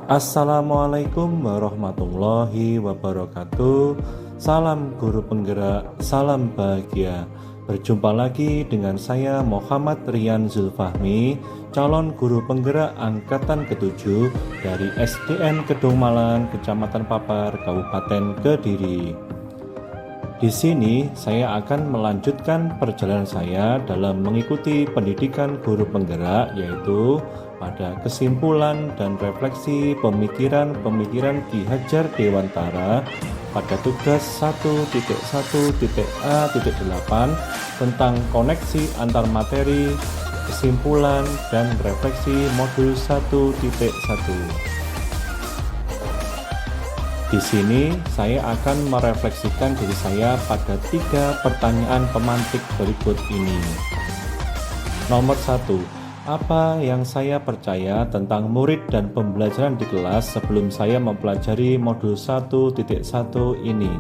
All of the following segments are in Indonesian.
Assalamualaikum warahmatullahi wabarakatuh. Salam guru penggerak, salam bahagia. Berjumpa lagi dengan saya Muhammad Rian Zulfahmi, calon guru penggerak angkatan ke-7 dari SDN Kedung Malang, Kecamatan Papar, Kabupaten Kediri. Di sini saya akan melanjutkan perjalanan saya dalam mengikuti pendidikan guru penggerak, yaitu pada kesimpulan dan refleksi pemikiran-pemikiran Ki Hajar Dewantara pada tugas 1.1.A.8 tentang koneksi antar materi, kesimpulan, dan refleksi modul 1.1. Di sini saya akan merefleksikan diri saya pada 3 pertanyaan pemantik berikut ini. Nomor 1, apa yang saya percaya tentang murid dan pembelajaran di kelas sebelum saya mempelajari modul 1.1 ini?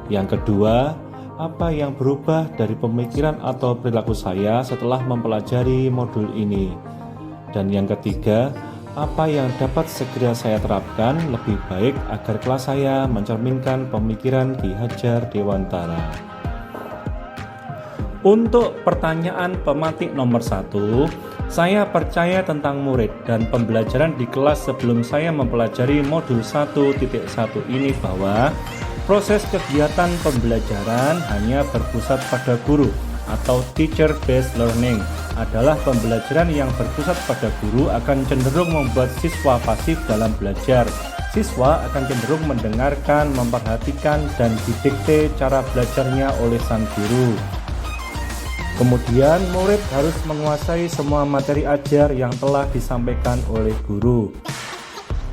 Yang kedua, apa yang berubah dari pemikiran atau perilaku saya setelah mempelajari modul ini? Dan yang ketiga, apa yang dapat segera saya terapkan lebih baik agar kelas saya mencerminkan pemikiran Ki Hajar Dewantara? Untuk pertanyaan pemantik nomor 1, saya percaya tentang murid dan pembelajaran di kelas sebelum saya mempelajari modul 1.1 ini bahwa proses kegiatan pembelajaran hanya berpusat pada guru atau teacher-based learning adalah pembelajaran yang berpusat pada guru akan cenderung membuat siswa pasif dalam belajar. Siswa akan cenderung mendengarkan, memperhatikan, dan didikte cara belajarnya oleh sang guru. Kemudian murid harus menguasai semua materi ajar yang telah disampaikan oleh guru.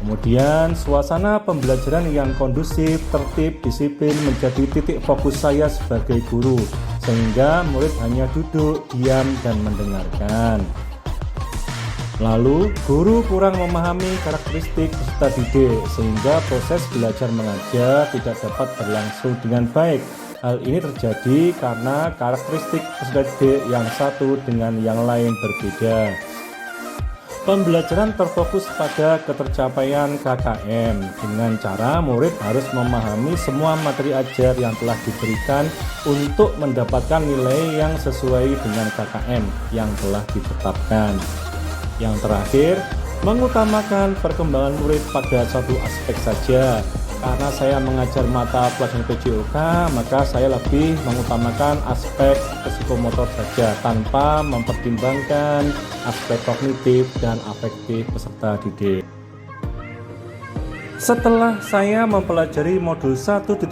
Kemudian suasana pembelajaran yang kondusif, tertib, disiplin menjadi titik fokus saya sebagai guru, sehingga murid hanya duduk, diam, dan mendengarkan. Lalu guru kurang memahami karakteristik peserta didik, sehingga proses belajar mengajar tidak dapat berlangsung dengan baik. Hal ini terjadi karena karakteristik peserta didik yang satu dengan yang lain berbeda. Pembelajaran terfokus pada ketercapaian KKM dengan cara murid harus memahami semua materi ajar yang telah diberikan untuk mendapatkan nilai yang sesuai dengan KKM yang telah ditetapkan. Yang terakhir, mengutamakan perkembangan murid pada satu aspek saja. Karena saya mengajar mata pelajaran PJOK, maka saya lebih mengutamakan aspek psikomotor saja tanpa mempertimbangkan aspek kognitif dan afektif peserta didik. Setelah saya mempelajari modul 1.1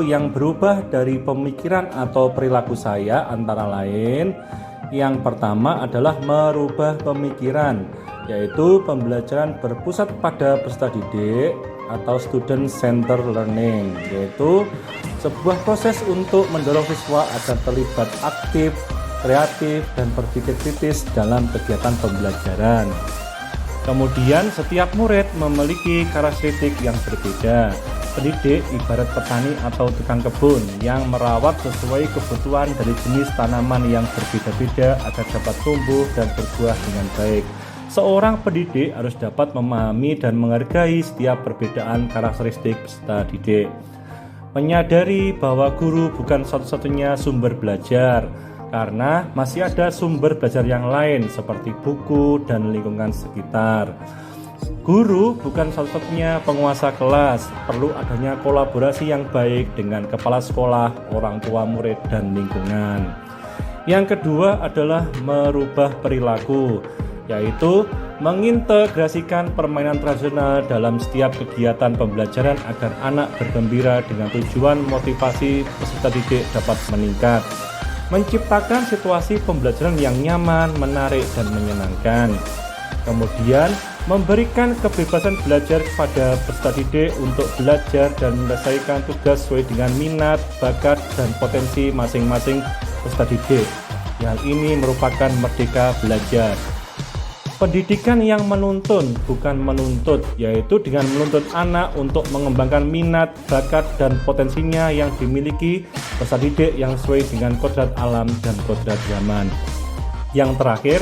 yang berubah dari pemikiran atau perilaku saya antara lain, yang pertama adalah merubah pemikiran, yaitu pembelajaran berpusat pada peserta didik atau student center learning, yaitu sebuah proses untuk mendorong siswa agar terlibat aktif, kreatif, dan berpikir kritis dalam kegiatan pembelajaran. Kemudian setiap murid memiliki karakteristik yang berbeda. Pendidik ibarat petani atau tukang kebun yang merawat sesuai kebutuhan dari jenis tanaman yang berbeda-beda agar dapat tumbuh dan berbuah dengan baik. Seorang pendidik harus dapat memahami dan menghargai setiap perbedaan karakteristik peserta didik. Menyadari bahwa guru bukan satu-satunya sumber belajar, karena masih ada sumber belajar yang lain seperti buku dan lingkungan sekitar. Guru bukan satu-satunya penguasa kelas, perlu adanya kolaborasi yang baik dengan kepala sekolah, orang tua murid, dan lingkungan. Yang kedua adalah merubah perilaku, yaitu mengintegrasikan permainan tradisional dalam setiap kegiatan pembelajaran agar anak bergembira dengan tujuan motivasi peserta didik dapat meningkat. Menciptakan situasi pembelajaran yang nyaman, menarik, dan menyenangkan. Kemudian memberikan kebebasan belajar kepada peserta didik untuk belajar dan menyelesaikan tugas sesuai dengan minat, bakat, dan potensi masing-masing peserta didik. Hal ini merupakan merdeka belajar. Pendidikan yang menuntun bukan menuntut, yaitu dengan menuntut anak untuk mengembangkan minat, bakat, dan potensinya yang dimiliki peserta didik yang sesuai dengan kodrat alam dan kodrat zaman. Yang terakhir,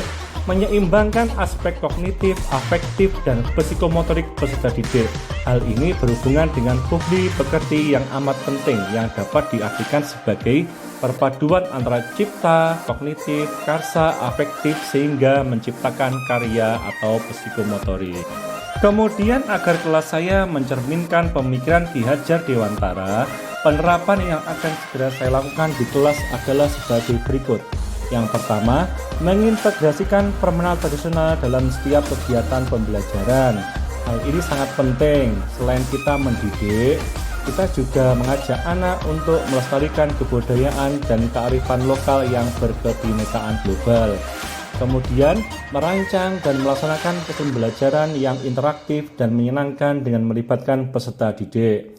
menyeimbangkan aspek kognitif, afektif, dan psikomotorik peserta didik. Hal ini berhubungan dengan budi pekerti yang amat penting yang dapat diartikan sebagai perpaduan antara cipta, kognitif, karsa, afektif sehingga menciptakan karya atau psikomotorik. Kemudian agar kelas saya mencerminkan pemikiran Ki Hajar Dewantara, penerapan yang akan segera saya lakukan di kelas adalah sebagai berikut. Yang pertama, mengintegrasikan permainan tradisional dalam setiap kegiatan pembelajaran. Hal ini sangat penting. Selain kita mendidik, kita juga mengajak anak untuk melestarikan kebudayaan dan kearifan lokal yang berkebinekaan global. Kemudian, merancang dan melaksanakan pembelajaran yang interaktif dan menyenangkan dengan melibatkan peserta didik.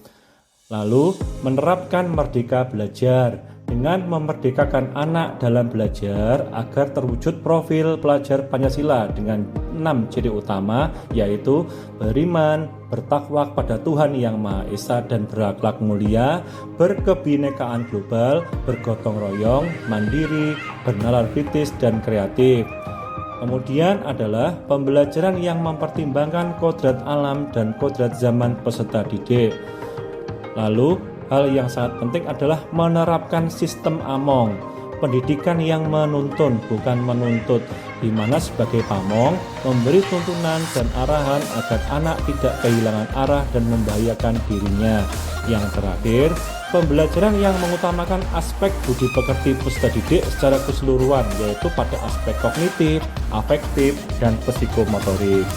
Lalu, menerapkan merdeka belajar dengan memerdekakan anak dalam belajar agar terwujud profil pelajar Pancasila dengan 6 ciri utama, yaitu beriman, bertakwa kepada Tuhan Yang Maha Esa dan berakhlak mulia, berkebinekaan global, bergotong royong, mandiri, bernalar kritis, dan kreatif. Kemudian adalah pembelajaran yang mempertimbangkan kodrat alam dan kodrat zaman peserta didik. Lalu, hal yang sangat penting adalah menerapkan sistem AMONG, pendidikan yang menuntun bukan menuntut, di mana sebagai pamong memberi tuntunan dan arahan agar anak tidak kehilangan arah dan membahayakan dirinya. Yang terakhir, pembelajaran yang mengutamakan aspek budi pekerti peserta didik secara keseluruhan, yaitu pada aspek kognitif, afektif, dan psikomotorik.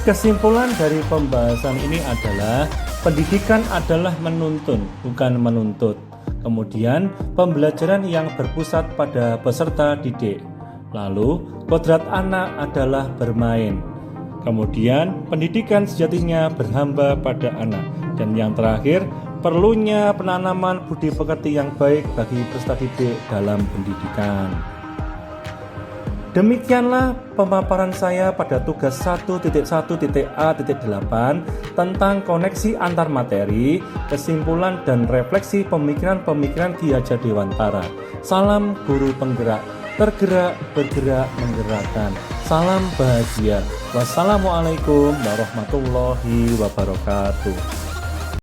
Kesimpulan dari pembahasan ini adalah pendidikan adalah menuntun, bukan menuntut. Kemudian, pembelajaran yang berpusat pada peserta didik. Lalu, kodrat anak adalah bermain. Kemudian, pendidikan sejatinya berhamba pada anak. Dan yang terakhir, perlunya penanaman budi pekerti yang baik bagi peserta didik dalam pendidikan. Demikianlah pemaparan saya pada tugas 1.1.A.8 tentang koneksi antar materi, kesimpulan dan refleksi pemikiran-pemikiran Ki Hajar Dewantara. Salam guru penggerak, tergerak, bergerak, menggerakkan. Salam bahagia. Wassalamualaikum warahmatullahi wabarakatuh.